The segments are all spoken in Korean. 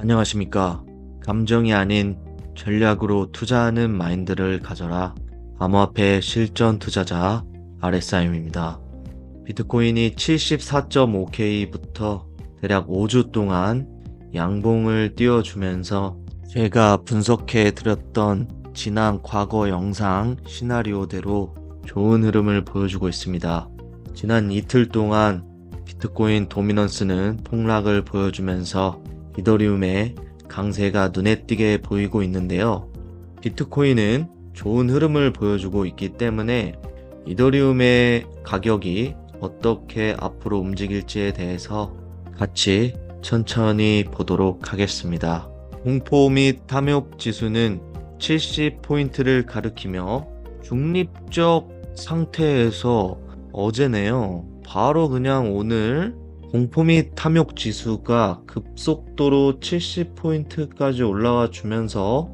안녕하십니까. 감정이 아닌 전략으로 투자하는 마인드를 가져라. 암호화폐 실전 투자자 RSI입니다. 비트코인이 74.5K부터 대략 5주 동안 양봉을 띄워주면서 제가 분석해 드렸던 지난 과거 영상 시나리오대로 좋은 흐름을 보여주고 있습니다. 지난 이틀 동안 비트코인 도미넌스는 폭락을 보여주면서 이더리움의 강세가 눈에 띄게 보이고 있는데요. 비트코인은 좋은 흐름을 보여주고 있기 때문에 이더리움의 가격이 어떻게 앞으로 움직일지에 대해서 같이 천천히 보도록 하겠습니다. 공포 및 탐욕 지수는 70포인트를 가리키며 중립적 상태에서 어제네요. 바로 그냥 오늘 공포 및 탐욕 지수가 급속도로 70포인트까지 올라와 주면서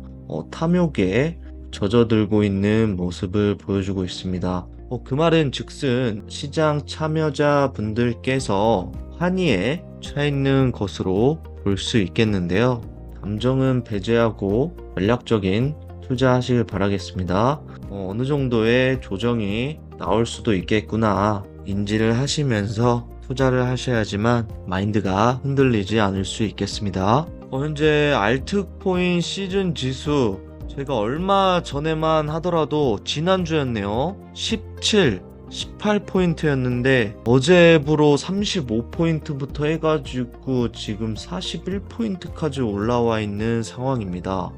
탐욕에 젖어들고 있는 모습을 보여주고 있습니다. 그 말은 즉슨 시장 참여자 분들께서 환희에 차있는 것으로 볼 수 있겠는데요. 감정은 배제하고 전략적인 투자하시길 바라겠습니다. 어느 정도의 조정이 나올 수도 있겠구나 인지를 하시면서 투자를 하셔야지만 마인드가 흔들리지 않을 수 있겠습니다. 현재 알트코인 시즌 지수 제가 얼마 전에만 하더라도 지난주였네요. 17, 18포인트였는데 어제부로 35포인트부터 해가지고 지금 41포인트까지 올라와 있는 상황입니다.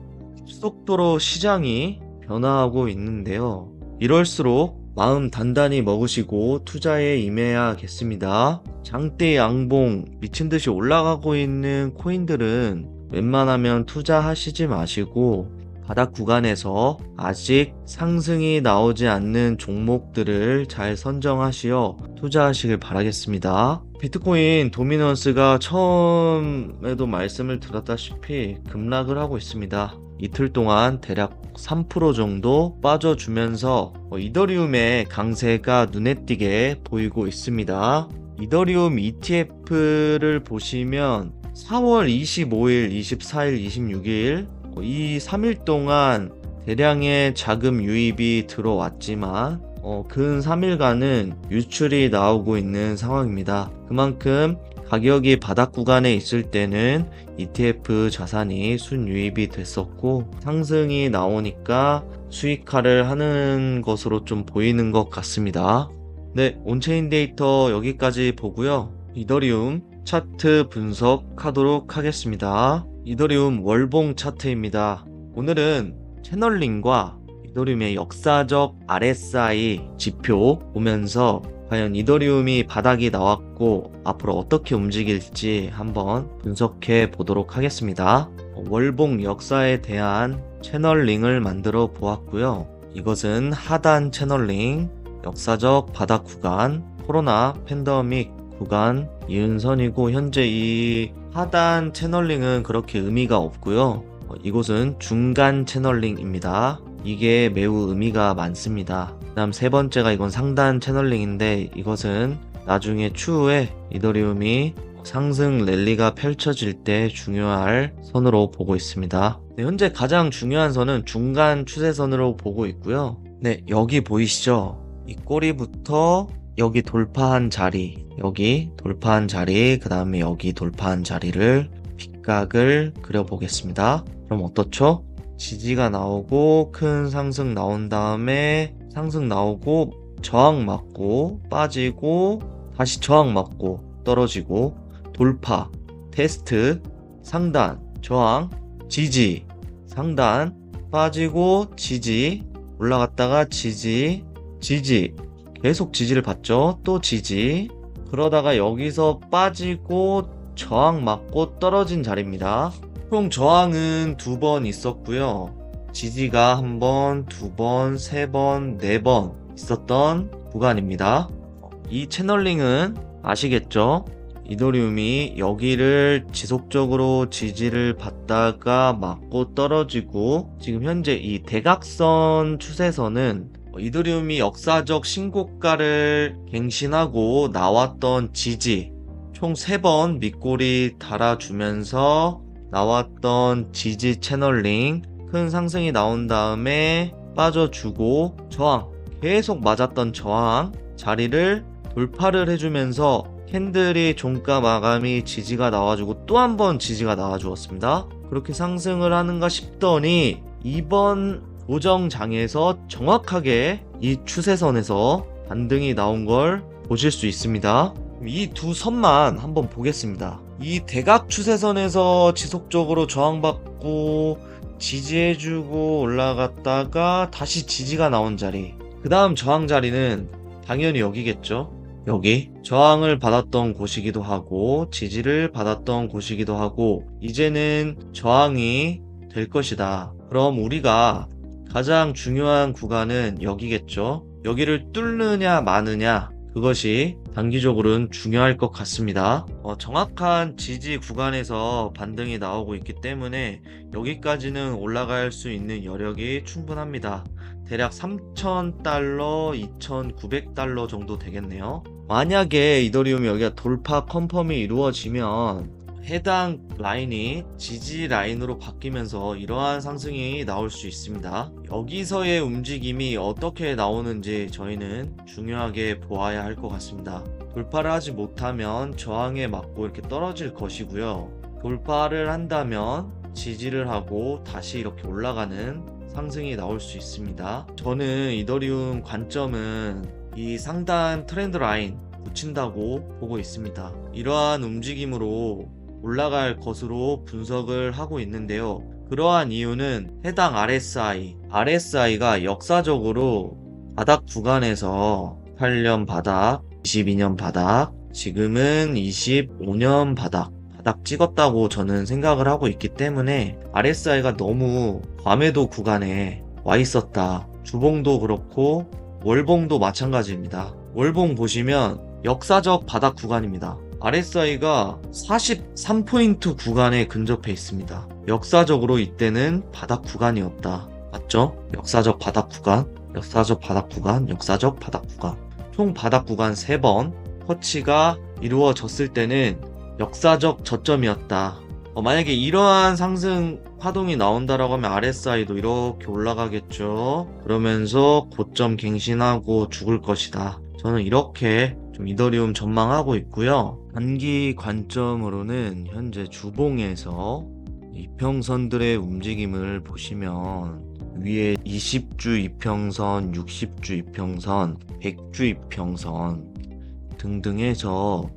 속도로 시장이 변화하고 있는데요. 이럴수록 마음 단단히 먹으시고 투자에 임해야겠습니다. 장대 양봉 미친듯이 올라가고 있는 코인들은 웬만하면 투자하시지 마시고 바닥 구간에서 아직 상승이 나오지 않는 종목들을 잘 선정하시어 투자하시길 바라겠습니다. 비트코인 도미넌스가 처음에도 말씀을 드렸다시피 급락을 하고 있습니다. 이틀 동안 대략 3% 정도 빠져주면서 이더리움의 강세가 눈에 띄게 보이고 있습니다. 이더리움 ETF를 보시면 4월 25일, 24일, 26일 이 3일 동안 대량의 자금 유입이 들어왔지만 근 3일간은 유출이 나오고 있는 상황입니다. 그만큼 가격이 바닥 구간에 있을 때는 ETF 자산이 순유입이 됐었고 상승이 나오니까 수익화를 하는 것으로 좀 보이는 것 같습니다. 네, 온체인 데이터 여기까지 보고요. 이더리움 차트 분석하도록 하겠습니다. 이더리움 월봉 차트입니다. 오늘은 채널링과 이더리움의 역사적 RSI 지표 보면서 과연 이더리움이 바닥이 나왔고 앞으로 어떻게 움직일지 한번 분석해 보도록 하겠습니다. 월봉 역사에 대한 채널링을 만들어 보았고요. 이것은 하단 채널링, 역사적 바닥 구간, 코로나 팬데믹 구간 이은선이고 현재 이 하단 채널링은 그렇게 의미가 없고요. 이곳은 중간 채널링입니다. 이게 매우 의미가 많습니다. 그 다음 세 번째가 이건 상단 채널링인데 이것은 나중에 추후에 이더리움이 상승 랠리가 펼쳐질 때 중요할 선으로 보고 있습니다. 네, 현재 가장 중요한 선은 중간 추세선으로 보고 있고요. 네, 여기 보이시죠? 이 꼬리부터 여기 돌파한 자리, 여기 돌파한 자리, 그 다음에 여기 돌파한 자리를 빗각을 그려보겠습니다. 그럼 어떻죠? 지지가 나오고 큰 상승 나온 다음에 상승 나오고 저항 맞고 빠지고 다시 저항 맞고 떨어지고 돌파, 테스트, 상단, 저항, 지지, 상단, 빠지고 지지, 올라갔다가 지지, 지지, 계속 지지를 받죠. 또 지지, 그러다가 여기서 빠지고 저항 맞고 떨어진 자리입니다. 총 저항은 2번 있었고요. 지지가 1번, 2번, 3번, 4번 있었던 구간입니다. 이 채널링은 아시겠죠? 이더리움이 여기를 지속적으로 지지를 받다가 맞고 떨어지고 지금 현재 이 대각선 추세선은 이더리움이 역사적 신고가를 갱신하고 나왔던 지지 총 3번 밑골이 달아주면서 나왔던 지지 채널링 큰 상승이 나온 다음에 빠져주고 저항, 계속 맞았던 저항 자리를 돌파를 해주면서 캔들이 종가 마감이 지지가 나와주고 또 한 번 지지가 나와주었습니다. 그렇게 상승을 하는가 싶더니 이번 조정장에서 정확하게 이 추세선에서 반등이 나온 걸 보실 수 있습니다. 이 두 선만 한번 보겠습니다. 이 대각 추세선에서 지속적으로 저항받고 지지해주고 올라갔다가 다시 지지가 나온 자리, 그 다음 저항 자리는 당연히 여기겠죠. 여기 저항을 받았던 곳이기도 하고 지지를 받았던 곳이기도 하고 이제는 저항이 될 것이다. 그럼 우리가 가장 중요한 구간은 여기겠죠. 여기를 뚫느냐 마느냐, 그것이 단기적으로는 중요할 것 같습니다. 정확한 지지 구간에서 반등이 나오고 있기 때문에 여기까지는 올라갈 수 있는 여력이 충분합니다. 대략 3,000달러, 2,900달러 정도 되겠네요. 만약에 이더리움이 여기가 돌파 컨펌이 이루어지면 해당 라인이 지지 라인으로 바뀌면서 이러한 상승이 나올 수 있습니다. 여기서의 움직임이 어떻게 나오는지 저희는 중요하게 보아야 할 것 같습니다. 돌파를 하지 못하면 저항에 맞고 이렇게 떨어질 것이고요. 돌파를 한다면 지지를 하고 다시 이렇게 올라가는 상승이 나올 수 있습니다. 저는 이더리움 관점은 이 상단 트렌드 라인 붙인다고 보고 있습니다. 이러한 움직임으로 올라갈 것으로 분석을 하고 있는데요. 그러한 이유는 해당 RSI가 역사적으로 바닥 구간에서 8년 바닥, 22년 바닥, 지금은 25년 바닥 찍었다고 저는 생각을 하고 있기 때문에 RSI가 너무 과매도 구간에 와 있었다. 주봉도 그렇고 월봉도 마찬가지입니다. 월봉 보시면 역사적 바닥 구간입니다. RSI가 43포인트 구간에 근접해 있습니다. 역사적으로 이때는 바닥 구간이었다. 맞죠? 역사적 바닥 구간, 역사적 바닥 구간, 역사적 바닥 구간. 총 바닥 구간 3번 터치가 이루어졌을 때는 역사적 저점이었다. 만약에 이러한 상승 파동이 나온다라고 하면 RSI도 이렇게 올라가겠죠. 그러면서 고점 갱신하고 죽을 것이다. 저는 이렇게 좀 이더리움 전망하고 있고요. 단기 관점으로는 현재 주봉에서 이평선들의 움직임을 보시면 위에 20주 이평선, 60주 이평선, 100주 이평선 등등 해서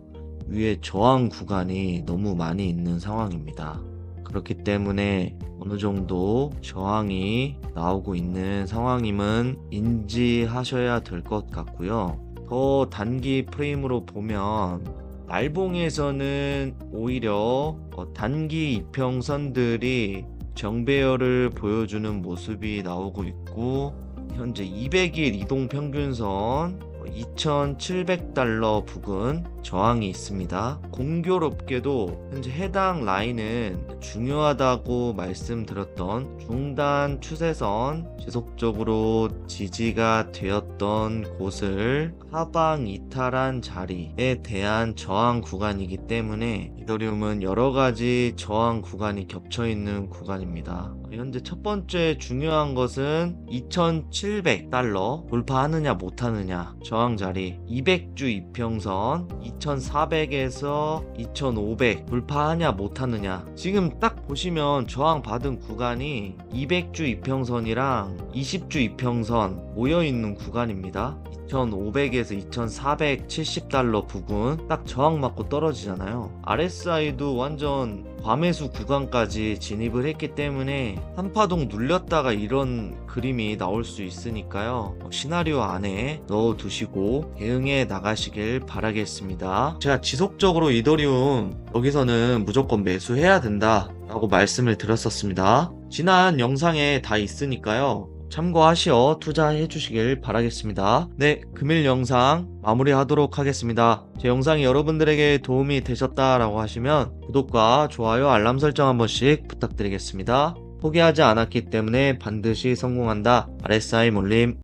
위에 저항 구간이 너무 많이 있는 상황입니다. 그렇기 때문에 어느 정도 저항이 나오고 있는 상황임은 인지하셔야 될 것 같고요. 더 단기 프레임으로 보면 날봉에서는 오히려 단기 이평선들이 정배열을 보여주는 모습이 나오고 있고 현재 200일 이동평균선 2,700달러 부근 저항이 있습니다. 공교롭게도 현재 해당 라인은 중요하다고 말씀드렸던 중단 추세선 지속적으로 지지가 되었던 곳을 하방 이탈한 자리에 대한 저항 구간이기 때문에 이더리움은 여러가지 저항 구간이 겹쳐있는 구간입니다. 현재 첫 번째 중요한 것은 2,700달러 돌파하느냐 못하느냐, 저항 자리 200주 이평선 2,400에서 2,500 돌파하냐 못하느냐. 지금 딱 보시면 저항 받은 구간이 200주 이평선이랑 20주 이평선 모여있는 구간입니다. 2,500에서 2,470달러 부근 딱 저항 맞고 떨어지잖아요. RSI도 완전 과매수 구간까지 진입을 했기 때문에 한파동 눌렸다가 이런 그림이 나올 수 있으니까요. 시나리오 안에 넣어두시고 대응해 나가시길 바라겠습니다. 제가 지속적으로 이더리움 여기서는 무조건 매수해야 된다 라고 말씀을 드렸었습니다. 지난 영상에 다 있으니까요. 참고하시어 투자해 주시길 바라겠습니다. 네, 금일 영상 마무리하도록 하겠습니다. 제 영상이 여러분들에게 도움이 되셨다라고 하시면 구독과 좋아요, 알람 설정 한 번씩 부탁드리겠습니다. 포기하지 않았기 때문에 반드시 성공한다. RSI 몰림.